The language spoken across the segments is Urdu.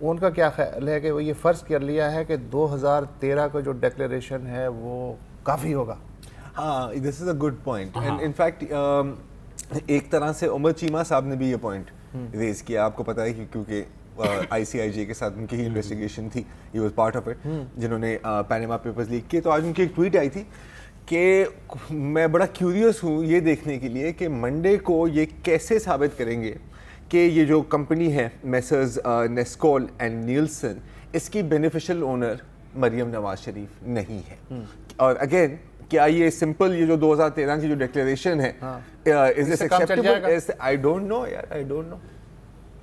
ان کا کیا خیال ہے کہ وہ یہ فرض کر لیا ہے کہ 2013 کا جو ڈیکلیریشن ہے وہ کافی ہوگا؟ ہاں this is a good point and in fact ایک طرح سے عمر چیمہ صاحب نے بھی یہ پوائنٹ ریز کیا. آپ کو پتا ہے کہ کیونکہ آئی سی آئی جے کے ساتھ ان کی ہی انویسٹیگیشن تھی, he was part of it, جنہوں نے پیناما پیپرز لیک کیے. تو آج ان کی ایک ٹویٹ آئی تھی کہ میں بڑا کیوریس ہوں یہ دیکھنے کے لیے کہ منڈے کو یہ کیسے ثابت کریں گے کہ یہ جو کمپنی ہے میسرز نیسکول اینڈ نیلسن, اس کی بینیفیشل اونر مریم نواز شریف نہیں ہے. اور اگین کیا یہ سمپل یہ جو 2013 کی جو ڈیکلیریشن ہے از دس ایکسیپٹیبل؟ آئی ڈونٹ نو یار, آئی ڈونٹ نو.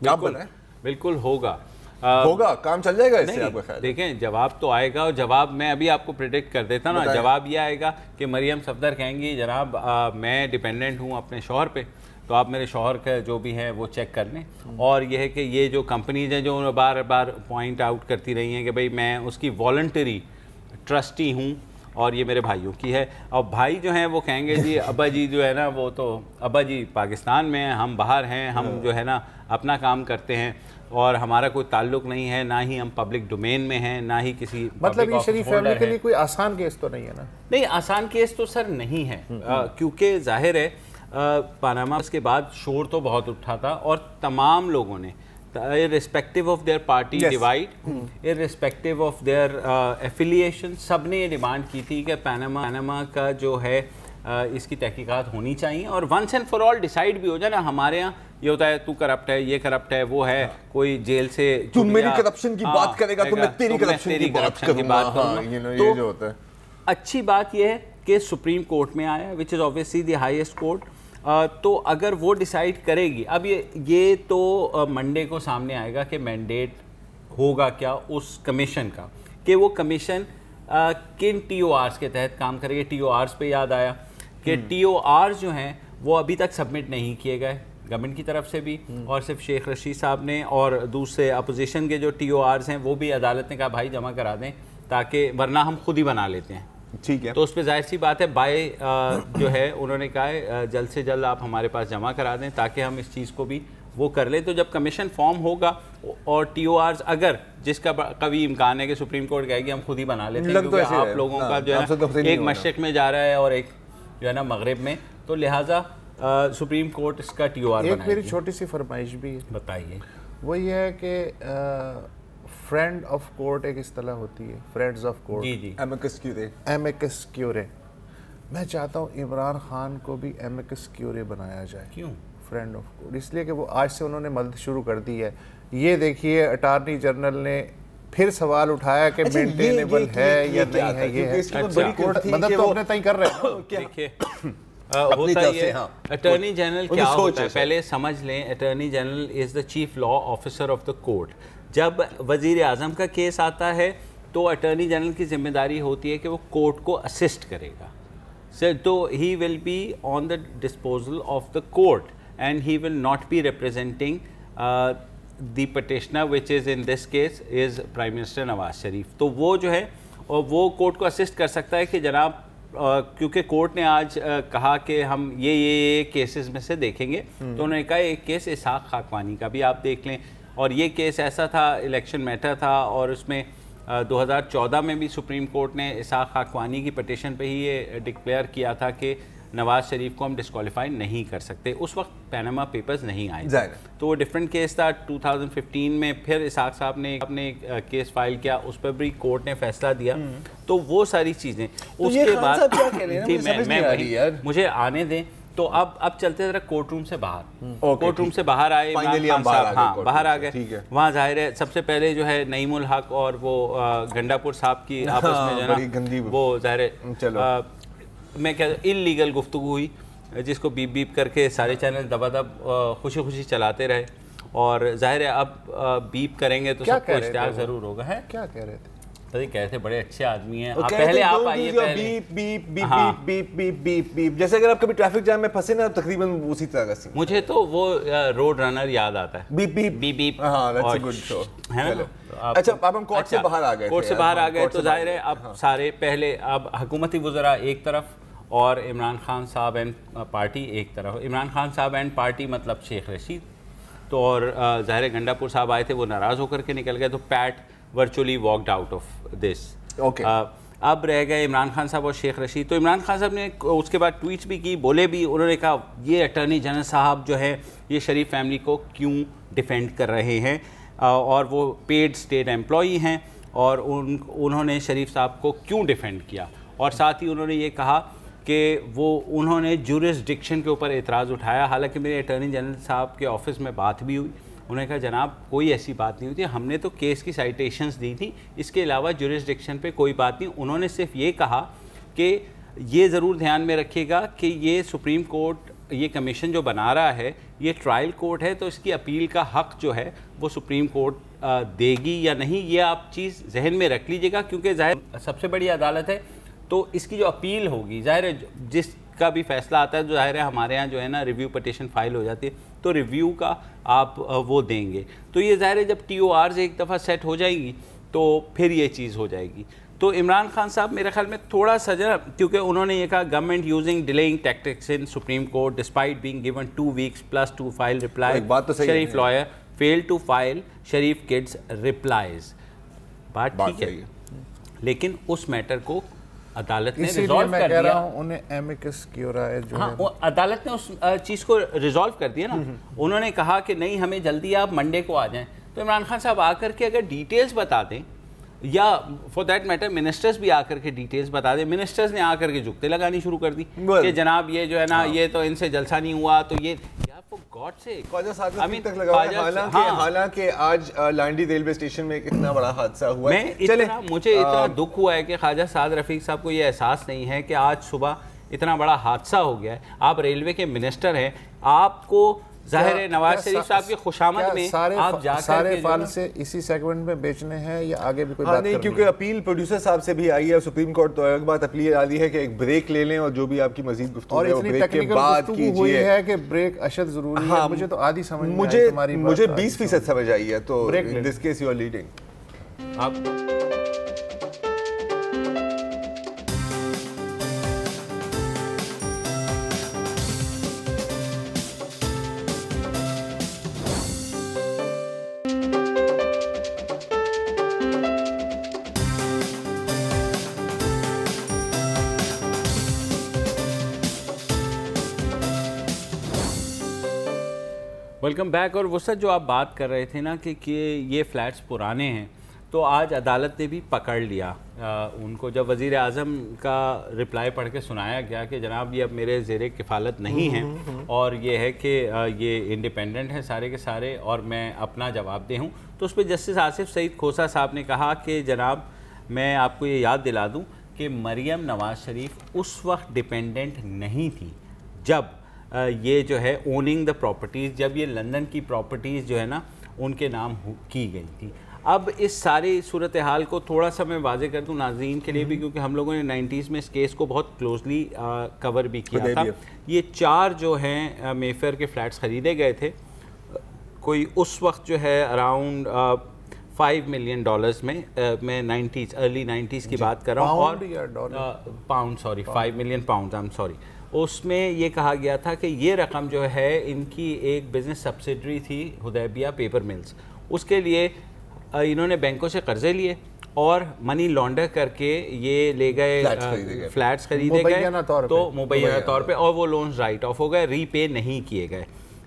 آپ بتائیں. بالکل ہوگا, ہوگا, کام چل جائے گا اس سے آپ کا خیال؟ دیکھیں جواب تو آئے گا, اور جواب میں ابھی آپ کو پریڈکٹ کر دیتا نا. جواب یہ آئے گا کہ مریم صفدر کہیں گی جناب میں ڈیپینڈنٹ ہوں اپنے شوہر پہ, تو آپ میرے شوہر کا جو بھی ہے وہ چیک کر لیں. اور یہ ہے کہ یہ جو کمپنیز ہیں جو بار بار پوائنٹ آؤٹ کرتی رہی ہیں کہ بھئی میں اس کی والنٹری ٹرسٹی ہوں اور یہ میرے بھائیوں کی ہے. اور بھائی جو ہیں وہ کہیں گے جی ابا جی جو ہے نا وہ تو ابا جی پاکستان میں ہیں, ہم باہر ہیں, ہم جو ہے نا اپنا کام کرتے ہیں اور ہمارا کوئی تعلق نہیں ہے, نہ ہی ہم پبلک ڈومین میں ہیں, نہ ہی کسی مطلب یہ شریف فیملی کے لیے کوئی آسان کیس تو نہیں ہے نا؟ نہیں آسان کیس تو سر نہیں ہے, کیونکہ ظاہر ہے پاناما اس کے بعد شور تو بہت اٹھا تھا اور تمام لوگوں نے irrespective of their party divide, irrespective of their affiliation, سب نے یہ ڈیمانڈ کی تھی کہ پاناما کا جو ہے اس کی تحقیقات ہونی چاہیے اور once and for all decide بھی ہو جائے نا. ہمارے یہاں یہ ہوتا ہے تو کرپٹ ہے, یہ کرپٹ ہے, وہ ہے, کوئی جیل سے تو میری کرپشن کی بات کرے گا تو میں تیری کرپشن کی بات کروں گا. یہ جو ہوتا ہے اچھی بات یہ ہے کہ سپریم کورٹ میں آیا which is obviously the highest court. تو اگر وہ ڈیسائیڈ کرے گی, اب یہ تو منڈے کو سامنے آئے گا کہ مینڈیٹ ہوگا کیا اس کمیشن کا, کہ وہ کمیشن کن ٹی او آرز کے تحت کام کرے گی. ٹی او آرز پہ یاد آیا کہ ٹی او آرز جو ہیں وہ ابھی تک سبمٹ نہیں کیے گئے گورنمنٹ کی طرف سے بھی, اور صرف شیخ رشید صاحب نے اور دوسرے اپوزیشن کے جو ٹی او آرز ہیں وہ بھی عدالت نے کہا بھائی جمع کرا دیں, تاکہ ورنہ ہم خود ہی بنا لیتے ہیں. ٹھیک ہے, تو اس پہ ظاہر سی بات ہے بائی جو ہے انہوں نے کہا ہے جلد سے جلد آپ ہمارے پاس جمع کرا دیں تاکہ ہم اس چیز کو بھی وہ کر لیں. تو جب کمیشن فارم ہوگا اور ٹی او آرز اگر جس کا قوی امکان ہے کہ سپریم کورٹ کہے گی ہم خود ہی بنا لیتے ہیں کیونکہ آپ لوگوں کا جو ہے ایک مشرق میں جا رہا ہے اور ایک جو ہے نا مغرب میں, تو لہٰذا سپریم کورٹ اس کا ٹی او آر بنائے گی. ایک میری چھوٹی سی فرمائش بھی ہے, بتائیے. وہ یہ ہے کہ فرینڈ آف کورٹ ایک اصطلاح ہوتی ہے, فرینڈز آف کورٹ, جی جی, ایمکس کیورے. میں چاہتا ہوں عمران خان کو بھی ایمکس کیورے بنایا جائے. کیوں فرینڈ آف کورٹ؟ اس لیے کہ وہ آج سے انہوں نے مدد شروع کر دی ہے. یہ دیکھیے اٹارنی جنرل نے پھر سوال اٹھایا کہ مینٹینیبل ہے یا نہیں ہے. یہ ہے مدد تو اپنے تئیں کر رہے ہیں. دیکھیے ہوتا یہ اٹارنی جنرل کیا ہوتا ہے پہلے سمجھ لیں. Attorney general is the chief law officer of the court. جب وزیر اعظم کا کیس آتا ہے تو اٹارنی جنرل کی ذمہ داری ہوتی ہے کہ وہ کورٹ کو اسسٹ کرے گا. تو he will be on the disposal of the court and he will not be representing the petitioner which is in this case is prime minister Nawaz Sharif. تو وہ جو ہے وہ کورٹ کو اسسٹ کر سکتا ہے کہ جناب کیونکہ کورٹ نے آج کہا کہ ہم یہ کیسز میں سے دیکھیں گے, تو انہوں نے کہا ایک کیس اسحاق خاقوانی کا بھی آپ دیکھ لیں. اور یہ کیس ایسا تھا, الیکشن میٹر تھا, اور اس میں 2014 میں بھی سپریم کورٹ نے اسحاق خاقوانی کی پٹیشن پہ ہی یہ ڈکلیئر کیا تھا کہ نواز شریف کو ہم ڈسکوالیفائی نہیں کر سکتے. اس وقت پیناما پیپرز نہیں آئے, تو وہ ڈفرینٹ کیس تھا. 2015 میں پھر اسحاق صاحب نے اپنے کیس فائل کیا, اس پر بھی کورٹ نے فیصلہ دیا. تو وہ ساری چیزیں اس کے بعد مجھے آنے دیں. تو اب چلتے ذرا کورٹ روم سے باہر. کورٹ روم سے باہر آئے عمران خان صاحب, ہاں باہر آ گئے. وہاں ظاہر ہے سب سے پہلے جو ہے نعیم الحق اور وہ گنڈا پور صاحب کی آپس میں جو ہے وہ ظاہر ہے میں کہتا ہوں انلیگل گفتگو ہوئی, جس کو بیپ بیپ کر کے سارے چینل دبا دب خوشی خوشی چلاتے رہے. اور ظاہر ہے اب بیپ کریں گے تو سب کو اشتیاق ضرور ہوگا. ہے کیا کہہ رہے تھے؟ کہہ رہے بڑے اچھے آدمی ہیں, پہلے آپ آئیے. Beep beep beep beep beep beep beep جیسے اگر آپ کبھی ٹریفک جام میں پھنسے نا تقریباً اسی طرح کا. مجھے تو وہ روڈ رنر یاد آتا ہے, بیپ بیپ بیپ بیپ. ہاں دیٹس اے گڈ شو, ہے نا. اچھا اب ہم کورٹ سے باہر آ گئے. کورٹ سے باہر آ گئے تو ظاہر ہے اب سارے پہلے اب حکومتی وزراء ایک طرف اور عمران خان صاحب اینڈ پارٹی ایک طرف. عمران خان صاحب اینڈ پارٹی مطلب شیخ رشید. تو اور ظاہر گنڈاپور صاحب آئے تھے, وہ ناراض ہو کر کے نکل گئے, تو پیٹ virtually walked out of this. اب رہ گئے عمران خان صاحب اور شیخ رشید. تو عمران خان صاحب نے اس کے بعد ٹویٹس بھی کی, بولے بھی, انہوں نے کہا یہ اٹارنی جنرل صاحب جو ہے یہ شریف فیملی کو کیوں ڈیفینڈ کر رہے ہیں, اور وہ پیڈ اسٹیٹ ایمپلائی ہیں, اور انہوں نے شریف صاحب کو کیوں ڈیفینڈ کیا. اور ساتھ ہی انہوں نے یہ کہا کہ انہوں نے جورسڈکشن کے اوپر اعتراض اٹھایا. حالانکہ میرے اٹارنی جنرل صاحب کے آفس میں بات بھی ہوئی, انہوں نے کہا جناب کوئی ایسی بات نہیں ہوئی تھی, ہم نے تو کیس کی سائٹیشنز دی تھی, اس کے علاوہ جورسڈکشن پہ کوئی بات نہیں. انہوں نے صرف یہ کہا کہ یہ ضرور دھیان میں رکھیے گا کہ یہ سپریم کورٹ, یہ کمیشن جو بنا رہا ہے یہ ٹرائل کورٹ ہے, تو اس کی اپیل کا حق جو ہے وہ سپریم کورٹ دے گی یا نہیں, یہ آپ چیز ذہن میں رکھ لیجیے گا, کیونکہ ظاہر سب سے بڑی عدالت ہے, تو اس کی جو اپیل ہوگی, ظاہر ہے جس کا بھی فیصلہ آتا ہے, جو ظاہر ہے ہمارے ہاں جو ہے نا ریویو پٹیشن فائل ہو جاتی ہے, تو ریویو کا آپ وہ دیں گے, تو یہ ظاہر ہے جب ٹی او آرز ایک دفعہ سیٹ ہو جائے گی تو پھر یہ چیز ہو جائے گی. تو عمران خان صاحب میرے خیال میں تھوڑا سا کیونکہ انہوں نے یہ کہا government using delaying tactics in supreme court despite being given 2 weeks plus to file reply, Sharif lawyer failed to file Sharif kids replies. بات ٹھیک ہے, لیکن اس میٹر کو عدالت نے ریزالو کر دیا. انہیں ایمکس کیورائے جو ہاں, عدالت نے اس چیز کو ریزالو کر دیا نا. انہوں نے کہا کہ نہیں ہمیں جلدی آپ منڈے کو آ جائیں. تو عمران خان صاحب آ کر کے اگر ڈیٹیلز بتا دیں, یا فار دیٹ میٹر منسٹرز بھی آ کر کے ڈیٹیلز بتا دیں. منسٹرز نے آ کر کے جھکتے لگانی شروع کر دی کہ جناب یہ جو ہے نا یہ تو ان سے جلسہ نہیں ہوا, تو یہ حالانکہ آج لانڈی ریلوے اسٹیشن میں اتنا بڑا حادثہ ہوا ہے. مجھے اتنا دکھ ہوا ہے کہ خواجہ سعد رفیق صاحب کو یہ احساس نہیں ہے کہ آج صبح اتنا بڑا حادثہ ہو گیا ہے. آپ ریلوے کے منسٹر ہیں, آپ کو ظاہر ہے نواز شریف صاحب کی خوشامد میں آپ جا کر سارے فائل سے اسی سیگمنٹ میں بیچنے ہیں یا آگے بھی کوئی بات نہیں, کیونکہ اپیل پروڈیوسر صاحب سے بھی آئی ہے, سپریم کورٹ تو ایک بات اپیل آ رہی ہے کہ ایک بریک لے لیں اور جو بھی آپ کی مزید گفتگو ہے وہ بریک کے بعد کیجیے. ہے کہ بریک اشد ضروری ہے, مجھے تو آدھی سمجھ مجھے 20% سمجھ آئی ہے, تو in this case you are leading. آپ ویلکم بیک. اور وسعت جو آپ بات کر رہے تھے نا کہ یہ فلیٹس پرانے ہیں, تو آج عدالت نے بھی پکڑ لیا ان کو. جب وزیر اعظم کا رپلائی پڑھ کے سنایا گیا کہ جناب یہ اب میرے زیر کفالت نہیں ہیں, اور یہ ہے کہ یہ انڈیپینڈنٹ ہیں سارے کے سارے, اور میں اپنا جواب دے ہوں, تو اس پہ جسٹس آصف سعید کھوسا صاحب نے کہا کہ جناب میں آپ کو یہ یاد دلا دوں کہ مریم نواز شریف اس وقت ڈیپینڈنٹ نہیں تھی جب یہ جو ہے اوننگ دا پراپرٹیز, جب یہ لندن کی پراپرٹیز جو ہے نا ان کے نام کی گئی تھی. اب اس ساری صورتحال کو تھوڑا سا میں واضح کر دوں ناظرین کے لیے بھی, کیونکہ ہم لوگوں نے 90s میں اس کیس کو بہت کلوزلی کور بھی کیا تھا. یہ 4 جو ہیں مے فیئر کے فلیٹس خریدے گئے تھے, کوئی اس وقت جو ہے اراؤنڈ $5 million میں 90s ارلی 90s کی بات کر رہا ہوں, اور pound sorry 5 million pounds I am sorry. اس میں یہ کہا گیا تھا کہ یہ رقم جو ہے ان کی ایک بزنس سبسیڈری تھی حدیبیہ پیپر ملز, اس کے لیے انہوں نے بینکوں سے قرضے لیے اور منی لانڈر کر کے یہ لے گئے, فلیٹس خریدے گئے تو مبینہ طور پہ, اور وہ لونز رائٹ آف ہو گئے, ری پے نہیں کیے گئے.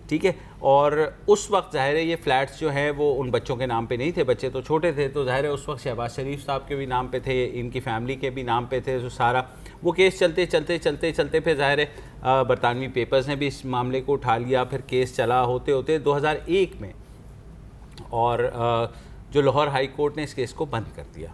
ٹھیک ہے, اور اس وقت ظاہر ہے یہ فلیٹس جو ہیں وہ ان بچوں کے نام پہ نہیں تھے, بچے تو چھوٹے تھے, تو ظاہر ہے اس وقت شہباز شریف صاحب کے بھی نام پہ تھے, ان کی فیملی کے بھی نام پہ تھے. تو سارا وہ کیس چلتے پھر ظاہر ہے برطانوی پیپرز نے بھی اس معاملے کو اٹھا لیا, پھر کیس چلا ہوتے 2001 میں, اور جو لاہور ہائی کورٹ نے اس کیس کو بند کر دیا,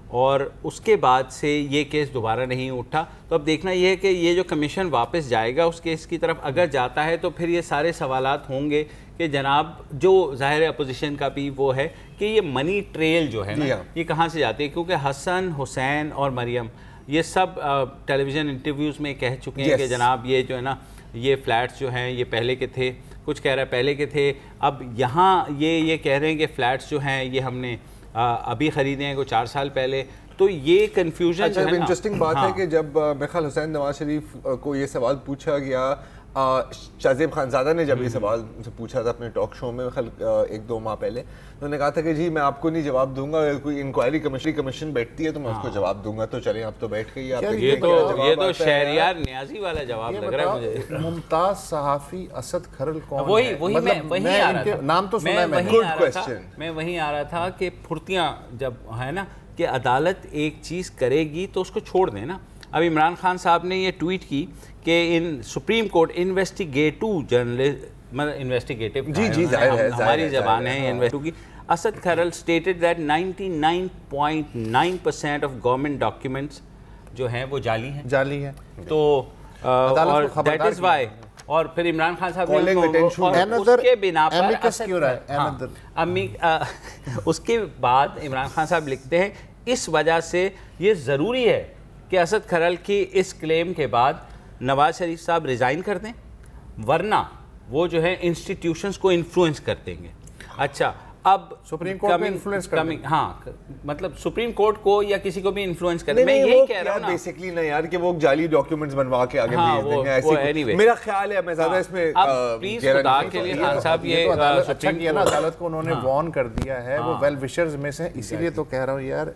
اور اس کے بعد سے یہ کیس دوبارہ نہیں اٹھا. تو اب دیکھنا یہ ہے کہ یہ جو کمیشن واپس جائے گا اس کیس کی طرف, اگر جاتا ہے تو پھر یہ سارے سوالات ہوں گے کہ جناب جو ظاہر ہے اپوزیشن کا بھی وہ ہے کہ یہ منی ٹریل جو ہے نا یہ کہاں سے جاتی ہے, کیونکہ حسن حسین اور مریم یہ سب ٹیلی ویژن انٹرویوز میں کہہ چکے ہیں کہ جناب یہ جو ہے نا یہ فلیٹس جو ہیں یہ پہلے کے تھے, کچھ کہہ رہا ہے پہلے کے تھے, اب یہاں یہ کہہ رہے ہیں کہ فلیٹس جو ہیں یہ ہم نے ابھی خریدے ہیں کوئی 4 سال پہلے. تو یہ کنفیوژن جو ہے نا, انٹرسٹنگ بات ہے کہ جب میرے خیال حسین نواز شریف کو یہ سوال پوچھا گیا شاہزیب خانزادہ نے جب یہ سوال سے پوچھا تھا اپنے ٹاک شو میں 1-2 ماہ پہلے، تو انہوں نے کہا تھا کہ جی میں آپ کو نہیں جواب دوں گا، اگر کوئی انکوائری کمیشن بیٹھتی ہے تو میں اس کو جواب دوں گا. تو چلیں آپ تو بیٹھ گئی. یہ تو شہریار نیازی والا جواب لگ رہا ہے مجھے. ممتاز صحافی اسد کھرل کون ہے؟ وہی آ رہا تھا، نام تو سنا ہے میں وہیں آ رہا تھا کہ پھرتیاں جب ہے نا کہ عدالت ایک چیز کرے گی تو اس کو چھوڑ دیں نا. اب عمران خان صاحب نے یہ ٹویٹ کی کہ ان سپریم کورٹ انویسٹیگیٹو جرنلسٹ مطلب انویسٹیگیٹو ہماری زبان ہے انویسٹیگیٹو کی. Asad Kharal stated that 99.9% of government documents جو ہیں وہ جعلی ہیں. تو دیٹ از وائی. اور پھر عمران خان صاحب نے اس کے بنا پر اس کے بعد عمران خان صاحب لکھتے ہیں اس وجہ سے یہ ضروری ہے کہ اسد کھرل کی اس کلیم کے بعد نواز شریف صاحب ریزائن کر دیں، ورنہ وہ جو ہے انسٹیٹیوشنز کو انفلوئنس کر دیں گے. اچھا اب سپریم کورٹ میں انفلوئنس کر دیں، ہاں مطلب سپریم کورٹ کو یا کسی کو بھی انفلوئنس کریں. میں یہی کہہ رہا ہوں نا بیسیکلی نا یار کہ وہ جعلی ڈاکیومنٹس بنوا کے آگے بھیج دیں گے ایسے. میرا خیال ہے میں زیادہ اس میں پلیز خدا کے لیے خان صاحب یہ اچھا کیا نا عدالت کو انہوں نے وارن کر دیا ہے، وہ ویل وشرز میں سے. اسی لیے تو کہہ رہا ہوں یار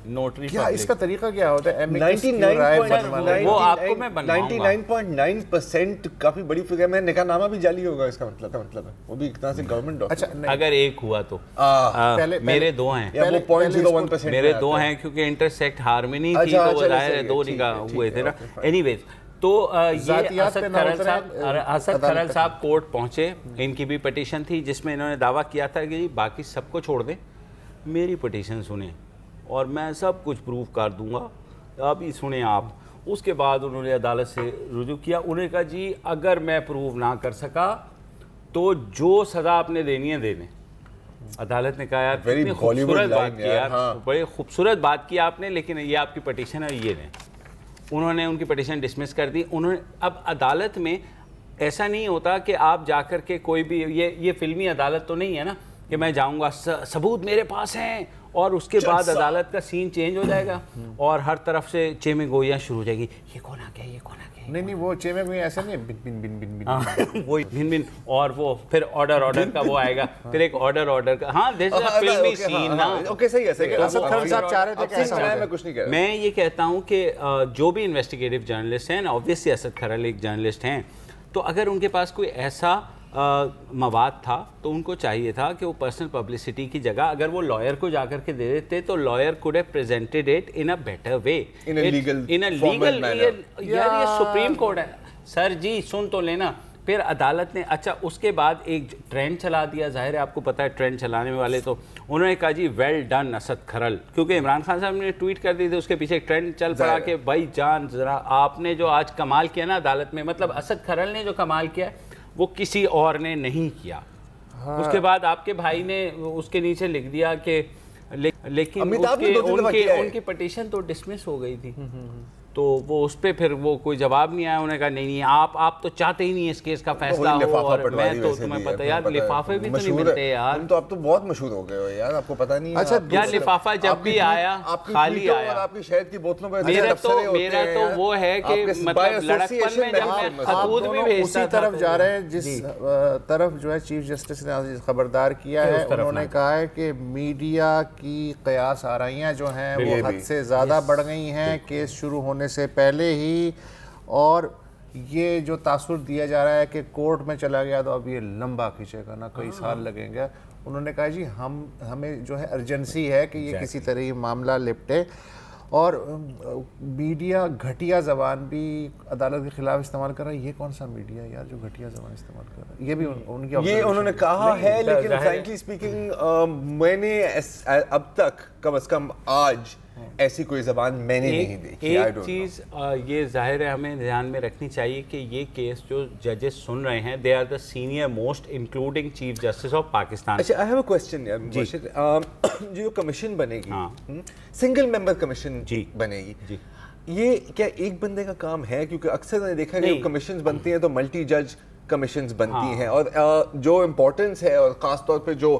نوٹری کیا اس کا طریقہ کیا ہوتا ہے؟ 99.9% کافی بڑی فگر. میں نکاح نامہ بھی جعلی ہوگا اس کا مطلب ہے وہ بھی اتنا سے گورنمنٹ. اچھا اگر ایک ہوا تو میرے 2 ہیں، میرے 2 ہیں کیونکہ انٹرسیکٹ ہارمنی تھی تو وہ ظاہر ہے 2 نکاح ہوئے تھے نا. اینی ویز تو یہ اسد کھرل صاحب کورٹ پہنچے، ان کی بھی پٹیشن تھی جس میں انہوں نے دعویٰ کیا تھا کہ باقی سب کو چھوڑ دیں، میری پٹیشن سنیں اور میں سب کچھ پروف کر دوں گا، ابھی سنیں آپ. اس کے بعد انہوں نے عدالت سے رجوع کیا. انہوں نے کہا جی اگر میں پروف نہ کر سکا تو جو سزا آپ نے دینی ہے دے دیں. عدالت نے کہا یار اتنی خوبصورت بات کی یار، بڑی خوبصورت بات کی آپ نے، لیکن یہ آپ کی پٹیشن ہے یہ دیں. انہوں نے ان کی پٹیشن ڈسمس کر دی. انہوں نے اب عدالت میں ایسا نہیں ہوتا کہ آپ جا کر کے کوئی بھی یہ فلمی عدالت تو نہیں ہے نا کہ میں جاؤں گا ثبوت میرے پاس ہیں اور اس کے بعد عدالت کا سین چینج ہو جائے گا اور ہر طرف سے چیمیں گوئیاں شروع ہو جائے گی، یہ کون آ گیا یہ کون آ گیا. نہیں وہ چیمیں گوئیاں ایسا نہیں ہے، بن بن بن بن بن وہی بن بن. اور وہ پھر آرڈر کا وہ آئے گا، پھر ایک آرڈر کا. ہاں دس از اے فلمی سین نا. اوکے صحیح ہے صحیح ہے. اسد کھرل صاحب چاہ رہے تھے کہ ایسا میں کچھ نہیں کہہ رہا. میں یہ کہتا ہوں کہ جو بھی انویسٹیگیٹو جرنلسٹ ہیں آبویسلی اسد کھرل ایک جرنلسٹ ہیں، تو اگر ان کے پاس کوئی ایسا مواد تھا تو ان کو چاہیے تھا کہ وہ پرسنل پبلسٹی کی جگہ اگر وہ لائر کو جا کر کے دے دیتے تو lawyer could have presented it in a better way, in a legal یار یہ سپریم کورٹ ہے سر جی سن تو لینا. پھر عدالت نے اچھا اس کے بعد ایک ٹرینڈ چلا دیا. ظاہر ہے آپ کو پتہ ہے ٹرینڈ چلانے والے تو انہوں نے کہا جی ویل ڈن اسد کھرل، کیونکہ عمران خان صاحب نے ٹویٹ کر دی تھی اس کے پیچھے ایک ٹرینڈ چل پڑا کہ بھائی جان ذرا آپ نے جو آج کمال کیا نا عدالت میں، مطلب اسد کھرل نے جو کمال کیا وہ کسی اور نے نہیں کیا. اس کے بعد آپ کے بھائی نے اس کے نیچے لکھ دیا کہ لیکن ان کی پٹیشن تو ڈسمس ہو گئی تھی تو وہ اس پہ پھر وہ کوئی جواب نہیں آیا. انہوں نے کہا نہیں آپ تو چاہتے ہی نہیں اس کیس کا فیصلہ ہو، اور میں تو تمہیں پتہ یار لفافے بھی تو نہیں ملتے یار. تو آپ تو بہت مشہور ہو گئے ہو یار، آپ کو پتہ نہیں. اچھا یار لفافہ جب بھی آیا خالی آیا. آپ کی شہد کی بوتلوں پہ میرا تو وہ ہے کہ مطلب لڑکپن میں جب میں خطوط بھی بھیجتا اسی طرف جا رہے ہیں جس طرف جو ہے چیف جسٹس نے خبردار کیا ہے. انہوں نے کہا ہے کہ میڈیا کی قیاس آرائیاں جو ہیں وہ حد سے زیادہ بڑھ گئی ہیں کیس شروع ہونے سے پہلے ہی، اور یہ جو تاثر دیا جا رہا ہے کہ کورٹ میں چلا گیا تو اب یہ لمبا کھینچے گا نا، کئی سال لگیں گے. انہوں نے کہا جی ہمیں جو ہے ارجنسی ہے کہ یہ کسی طرح یہ معاملہ لپٹے. اور میڈیا گھٹیا زبان بھی عدالت کے خلاف استعمال کر رہا ہے. یہ کون سا میڈیا یار جو گھٹیا زبان استعمال کر رہا ہے؟ یہ بھی ان کی یہ انہوں نے کہا ہے، لیکن فرینکلی اسپیکنگ میں نے اب تک کم از کم آج ایسی کوئی زبان میں نے نہیں دیکھی. ایک چیز یہ ظاہر ہے ہمیں دھیان میں رکھنی چاہیے کہ یہ کیس جو ججز سن رہے ہیں they are the senior most including chief justice of Pakistan. اچھا آئی ہیو اے کوسچن یار مبشر، جو کمیشن بنے گی سنگل ممبر کمیشن بنے گی، یہ کیا ایک بندے کا کام ہے؟ کیونکہ اکثر میں نے دیکھا کہ کمیشنز بنتی ہیں تو ملٹی جج کمیشنز بنتی ہیں، اور جو امپورٹنس ہے اور خاص طور پہ جو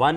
1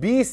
20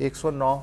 109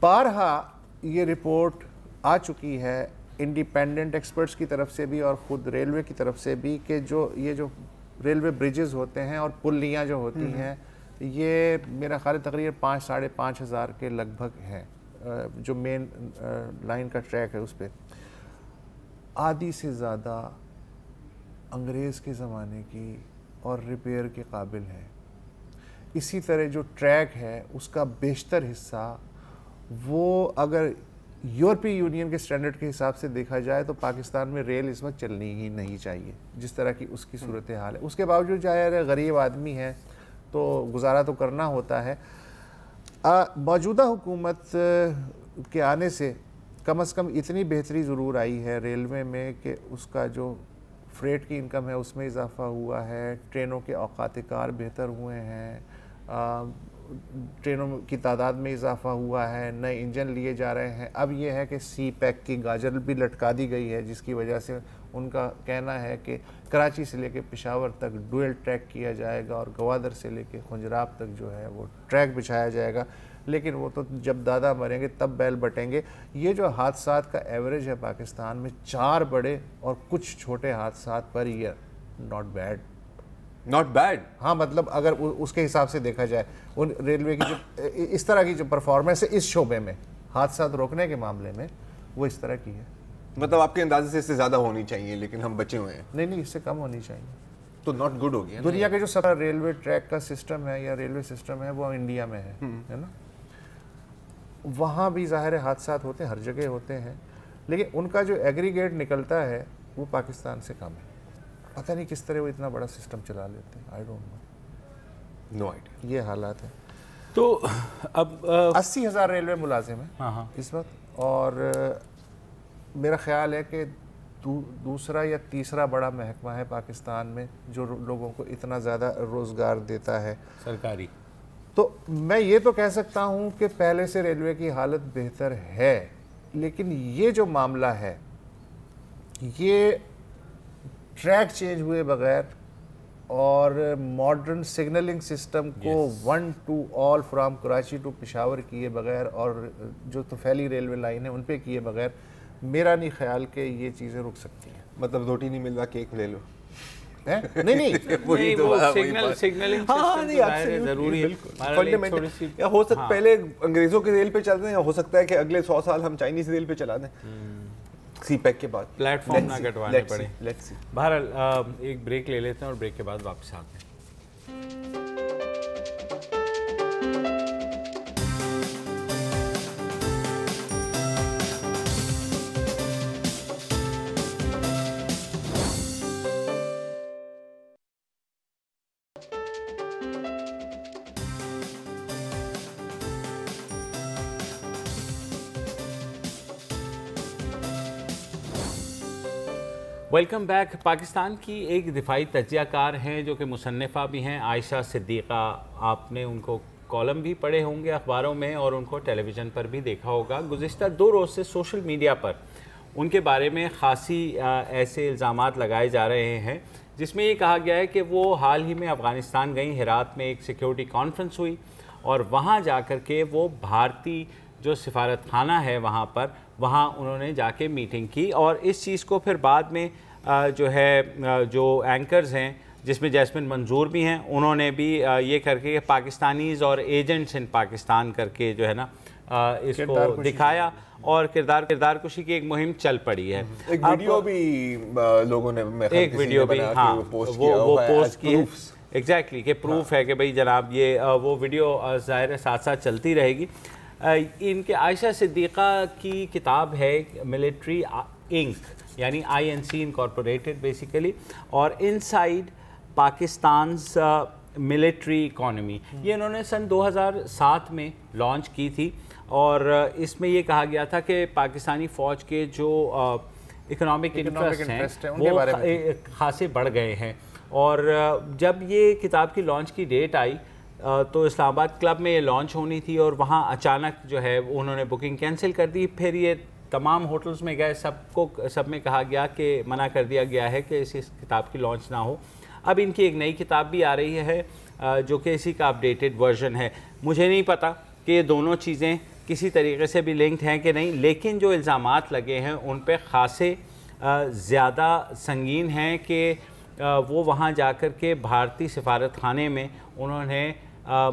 بارہا یہ رپورٹ آ چکی ہے انڈیپینڈنٹ ایکسپرٹس کی طرف سے بھی اور خود ریلوے کی طرف سے بھی کہ جو ریلوے بریجز ہوتے ہیں اور پلیاں جو ہوتی ہیں یہ میرا خیال تقریباً 5-5.5 ہزار کے لگ بھگ ہیں جو مین لائن کا ٹریک ہے اس پہ آدھی سے زیادہ انگریز کے زمانے کی اور ریپیئر کے قابل ہے. اسی طرح جو ٹریک ہے اس کا بیشتر حصہ وہ اگر یورپی یونین کے سٹینڈرڈ کے حساب سے دیکھا جائے تو پاکستان میں ریل اس وقت چلنی ہی نہیں چاہیے جس طرح کی اس کی صورتحال ہے. اس کے باوجود ظاہر ہے غریب آدمی ہے تو گزارا تو کرنا ہوتا ہے. موجودہ حکومت کے آنے سے کم از کم اتنی بہتری ضرور آئی ہے ریلوے میں کہ اس کا جو فریٹ کی انکم ہے اس میں اضافہ ہوا ہے, ٹرینوں کے اوقات کار بہتر ہوئے ہیں, ٹرینوں کی تعداد میں اضافہ ہوا ہے, نئے انجن لیے جا رہے ہیں. اب یہ ہے کہ سی پیک کی گاجر بھی لٹکا دی گئی ہے جس کی وجہ سے ان کا کہنا ہے کہ کراچی سے لے کے پشاور تک ڈوئل ٹریک کیا جائے گا اور گوادر سے لے کے خنجراب تک جو ہے وہ ٹریک بچھایا جائے گا. لیکن وہ تو جب دادا مریں گے تب بیل بٹیں گے. یہ جو حادثات کا ایوریج ہے پاکستان میں 4 بڑے اور کچھ چھوٹے حادثات پر ایئر, ناٹ بیڈ. ہاں مطلب اگر اس کے حساب سے دیکھا جائے ان ریلوے کی جو اس طرح کی جو پرفارمنس ہے اس شعبے میں حادثات روکنے کے معاملے میں وہ اس طرح کی ہے. مطلب آپ کے اندازے سے اس سے زیادہ ہونی چاہیے لیکن ہم بچے ہوئے ہیں. نہیں اس سے کم ہونی چاہیے. تو ناٹ گڈ ہو گیا. دنیا کے جو سارا ریلوے ٹریک کا سسٹم ہے یا ریلوے سسٹم ہے وہ انڈیا میں ہے نا. وہاں بھی ظاہر حادثات ہوتے ہیں, ہر جگہ ہوتے ہیں, لیکن ان کا جو ایگریگیٹ نکلتا ہے وہ پاکستان سے کم ہے. پتہ نہیں کس طرح وہ اتنا بڑا سسٹم چلا لیتے ہیں. I don't no idea. یہ حالات ہیں. تو اب 80,000 ریلوے ملازم ہیں اس وقت, اور میرا خیال ہے کہ دوسرا یا تیسرا بڑا محکمہ ہے پاکستان میں جو لوگوں کو اتنا زیادہ روزگار دیتا ہے سرکاری. تو میں یہ تو کہہ سکتا ہوں کہ پہلے سے ریلوے کی حالت بہتر ہے, لیکن یہ جو معاملہ ہے یہ ٹریک چینج ہوئے بغیر اور ماڈرن سگنلنگ سسٹم کو 1 to all from Karachi to Peshawar کیے بغیر اور جو طفیلی ریلوے لائن ہے ان پہ کیے بغیر میرا نہیں خیال کہ یہ چیزیں رک سکتی ہیں. مطلب روٹی نہیں مل رہا کیک لے لو. نہیں ضروری ہے. یا ہو سکتا پہلے انگریزوں کے ریل پہ چل رہے ہیں, ہو سکتا ہے کہ اگلے 100 سال ہم چائنیز ریل پہ چلا دیں سی پیک کے بعد, پلیٹ فارم نہ کٹوانے پڑے. بہرحال ایک بریک لے لیتے ہیں اور بریک کے بعد واپس آتے ہیں. Welcome back. پاکستان کی ایک دفاعی تجزیہ کار ہیں جو کہ مصنفہ بھی ہیں, عائشہ صدیقہ. آپ نے ان کو کالم بھی پڑھے ہوں گے اخباروں میں اور ان کو ٹیلی ویژن پر بھی دیکھا ہوگا. گزشتہ 2 روز سے سوشل میڈیا پر ان کے بارے میں خاصی ایسے الزامات لگائے جا رہے ہیں جس میں یہ کہا گیا ہے کہ وہ حال ہی میں افغانستان گئیں. ہرات میں ایک سیکیورٹی کانفرنس ہوئی اور وہاں جا کر کے وہ بھارتی جو سفارت خانہ ہے وہاں انہوں نے جا کے میٹنگ کی, اور اس چیز کو پھر بعد میں جو ہے جو اینکرز ہیں جس میں جیسمن منظور بھی ہیں انہوں نے بھی یہ کر کے پاکستانیز اور ایجنٹس ان پاکستان کر کے جو ہے نا اس کو دکھایا اور کردار کشی کی ایک مہم چل پڑی ہے. ایک ویڈیو بھی لوگوں نے وہ پوسٹ کی ایگزیکٹلی کہ پروف ہے کہ بھئی جناب یہ وہ ویڈیو ظاہر ہے ساتھ ساتھ چلتی رہے گی. ان کے عائشہ صدیقہ کی کتاب ہے ملٹری انک یعنی INC انکارپوریٹڈ بیسیکلی, اور انسائیڈ پاکستانز ملٹری اکانومی. یہ انہوں نے سن 2007 میں لانچ کی تھی اور اس میں یہ کہا گیا تھا کہ پاکستانی فوج کے جو اکنامک انٹرسٹ ہیں وہ خاصے بڑھ گئے ہیں. اور جب یہ کتاب کی لانچ کی ڈیٹ آئی تو اسلام آباد کلب میں یہ لانچ ہونی تھی اور وہاں اچانک جو ہے انہوں نے بکنگ کینسل کر دی. پھر یہ تمام ہوٹلز میں گئے, سب میں کہا گیا کہ منع کر دیا گیا ہے کہ اس کتاب کی لانچ نہ ہو. اب ان کی ایک نئی کتاب بھی آ رہی ہے جو کہ اسی کا اپڈیٹڈ ورژن ہے. مجھے نہیں پتا کہ یہ دونوں چیزیں کسی طریقے سے بھی لنکڈ ہیں کہ نہیں، لیکن جو الزامات لگے ہیں ان پہ خاصے زیادہ سنگین ہیں کہ وہ وہاں جا کر کے بھارتی سفارت خانے میں انہوں نے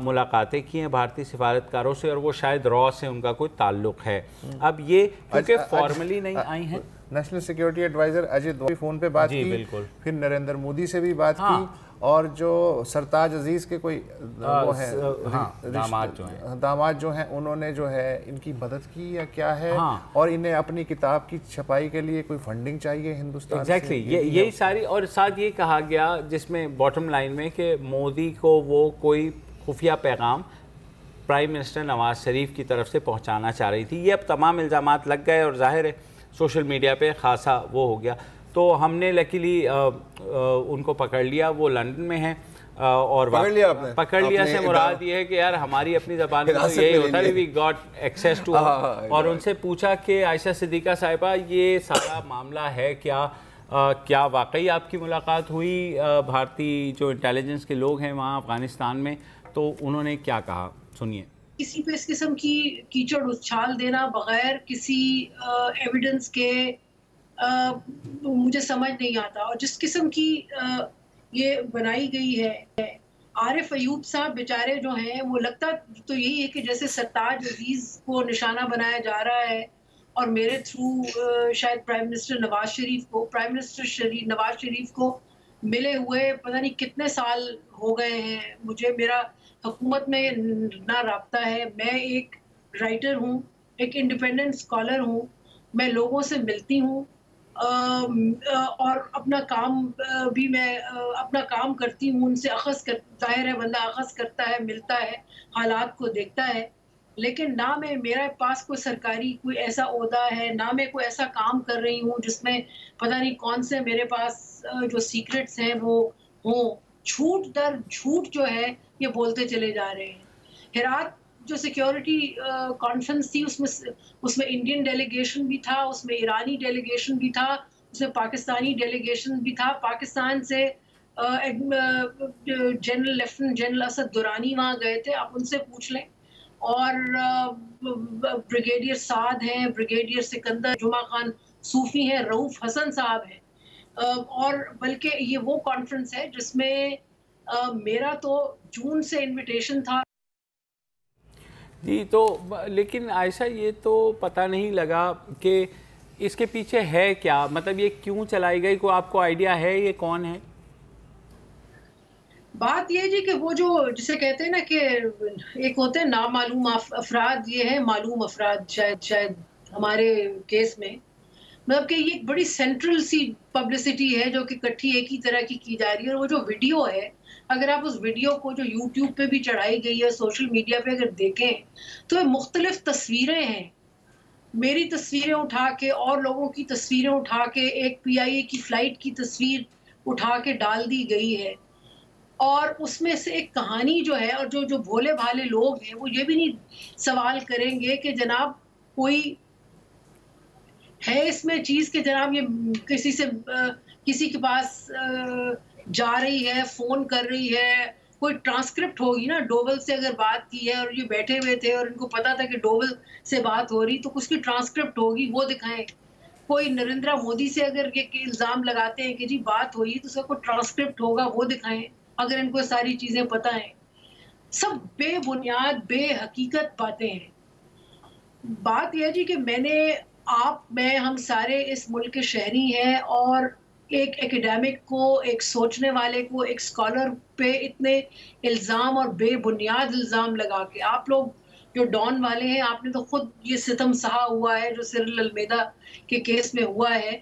ملاقاتیں کی ہیں بھارتی سفارتکاروں سے، اور وہ شاید را سے ان کا کوئی تعلق ہے. اب یہ کیونکہ فارملی نہیں آئی ہیں. National security adviser Ajit Doval phone پہ بات کی، پھر نریندر مودی سے بھی بات کی، اور جو سرتاج عزیز کے کوئی وہ ہیں داماد جو ہیں انہوں نے جو ہے ان کی مدد کی یا کیا ہے، اور انہیں اپنی کتاب کی چھپائی کے لیے کوئی فنڈنگ چاہیے ہندوستان سے. ایگزیکٹلی یہی ساری، اور ساتھ یہ کہا گیا جس میں باٹم لائن میں کہ مودی کو وہ کوئی خفیہ پیغام پرائم منسٹر نواز شریف کی طرف سے پہنچانا چاہ رہی تھی. یہ اب تمام الزامات لگ گئے اور ظاہر ہے سوشل میڈیا پہ خاصا وہ ہو گیا. تو ہم نے لکیلی ان کو پکڑ لیا، وہ لندن میں ہیں، اور پکڑ لیا سے مراد یہ ہے کہ یار ہماری اپنی زبان میں یہی ہوتا ہے وی گاٹ ایکسیس ٹو، اور ان سے پوچھا کہ عائشہ صدیقہ صاحبہ یہ سارا معاملہ ہے کیا واقعی آپ کی ملاقات ہوئی بھارتی جو انٹیلیجنس کے لوگ ہیں وہاں افغانستان میں؟ تو انہوں نے کیا کہا، سنیے. کسی پہ اس قسم کی کیچڑ اچھال دینا بغیر کسی ایویڈنس کے مجھے سمجھ نہیں آتا. اور جس قسم کی یہ بنائی گئی ہے، عارف ایوب صاحب بیچارے جو ہیں، وہ لگتا تو یہی ہے کہ جیسے سرتاج عزیز کو نشانہ بنایا جا رہا ہے، اور میرے تھرو شاید پرائم منسٹر نواز شریف کو ملے ہوئے پتہ نہیں کتنے سال ہو گئے ہیں. مجھے میرا حکومت میں نہ رابطہ ہے. میں ایک رائٹر ہوں، ایک انڈیپینڈنٹ اسکالر ہوں، میں لوگوں سے ملتی ہوں، اور اپنا کام بھی میں اپنا کام کرتی ہوں، ان سے ظاہر ہے بندہ اخذ کرتا ہے، ملتا ہے، حالات کو دیکھتا ہے. لیکن نہ میرے پاس کوئی سرکاری کوئی ایسا عہدہ ہے، نہ میں کوئی ایسا کام کر رہی ہوں جس میں پتہ نہیں کون سے میرے پاس جو سیکرٹس ہیں وہ ہوں. جھوٹ در جھوٹ جو ہے یہ بولتے چلے جا رہے ہیں. ہرات جو سیکیورٹی کانفرنس تھی اس میں انڈین ڈیلیگیشن بھی تھا، اس میں ایرانی ڈیلیگیشن بھی تھا، اس میں پاکستانی ڈیلیگیشن بھی تھا. پاکستان سے لیفٹننٹ جنرل اسد درانی وہاں گئے تھے، آپ ان سے پوچھ لیں. اور بریگیڈیئر سعد ہیں، بریگیڈیئر سکندر، جمعہ خان صوفی ہیں، رؤوف حسن صاحب ہیں. اور بلکہ یہ وہ کانفرنس ہے جس میں میرا تو جون سے انویٹیشن تھا. جی، تو لیکن عائشہ یہ تو پتہ نہیں لگا کہ اس کے پیچھے ہے کیا، مطلب یہ کیوں چلائی گئی، کوئی آپ کو آئیڈیا ہے یہ کون ہے؟ بات یہ جی کہ وہ جو جسے کہتے ہیں نا کہ ایک ہوتے ہیں نامعلوم افراد، یہ ہے معلوم افراد شاید ہمارے کیس میں. مطلب کہ یہ ایک بڑی سینٹرل سی پبلسٹی ہے جو کہ کٹھی ایک ہی طرح کی جا رہی ہے. اور وہ جو ویڈیو ہے، اگر آپ اس ویڈیو کو جو یوٹیوب پہ بھی چڑھائی گئی ہے، سوشل میڈیا پہ اگر دیکھیں تو یہ مختلف تصویریں ہیں. میری تصویریں اٹھا کے اور لوگوں کی تصویریں اٹھا کے ایک PIA کی فلائٹ کی تصویر اٹھا کے ڈال دی گئی ہے. اور اس میں سے ایک کہانی جو ہے، اور جو بھولے بھالے لوگ ہیں وہ یہ بھی نہیں سوال کریں گے کہ جناب کوئی ہے اس میں چیز کہ جناب یہ کسی کے پاس جا رہی ہے، فون کر رہی ہے، کوئی ٹرانسکرپٹ ہوگی نا. ڈوول سے اگر بات کی ہے اور یہ بیٹھے ہوئے تھے اور ان کو پتا تھا کہ ڈوول سے بات ہو رہی، تو اس کی ٹرانسکرپٹ ہوگی، وہ دکھائیں. کوئی نریندرا مودی سے اگر یہ الزام لگاتے ہیں کہ جی بات ہوئی تو اس کا کوئی ٹرانسکرپٹ ہوگا، وہ دکھائیں اگر ان کو ساری چیزیں پتہ ہیں. سب بے بنیاد بے حقیقت باتیں ہیں. بات یہ جی کہ میں ہم سارے اس ملک کے شہری ہیں، اور ایک ایکیڈیمک کو، ایک سوچنے والے کو، ایک اسکالر پہ اتنے الزام اور بے بنیاد الزام لگا کے، آپ لوگ جو ڈان والے ہیں، آپ نے تو خود یہ ستم سہا ہوا ہے جو سرل المیدا کے کیس میں ہوا ہے.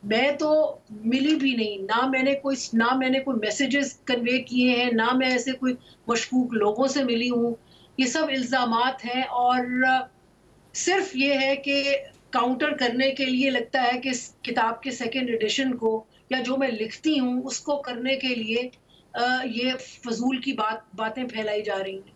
میں تو ملی بھی نہیں، نہ میں نے کوئی میسیجز کنوے کیے ہیں، نہ میں ایسے کوئی مشکوک لوگوں سے ملی ہوں. یہ سب الزامات ہیں، اور صرف یہ ہے کہ کاؤنٹر کرنے کے لیے لگتا ہے کہ اس کتاب کے سیکنڈ ایڈیشن کو یا جو میں لکھتی ہوں اس کو کرنے کے لیے یہ فضول کی باتیں پھیلائی جا رہی ہیں.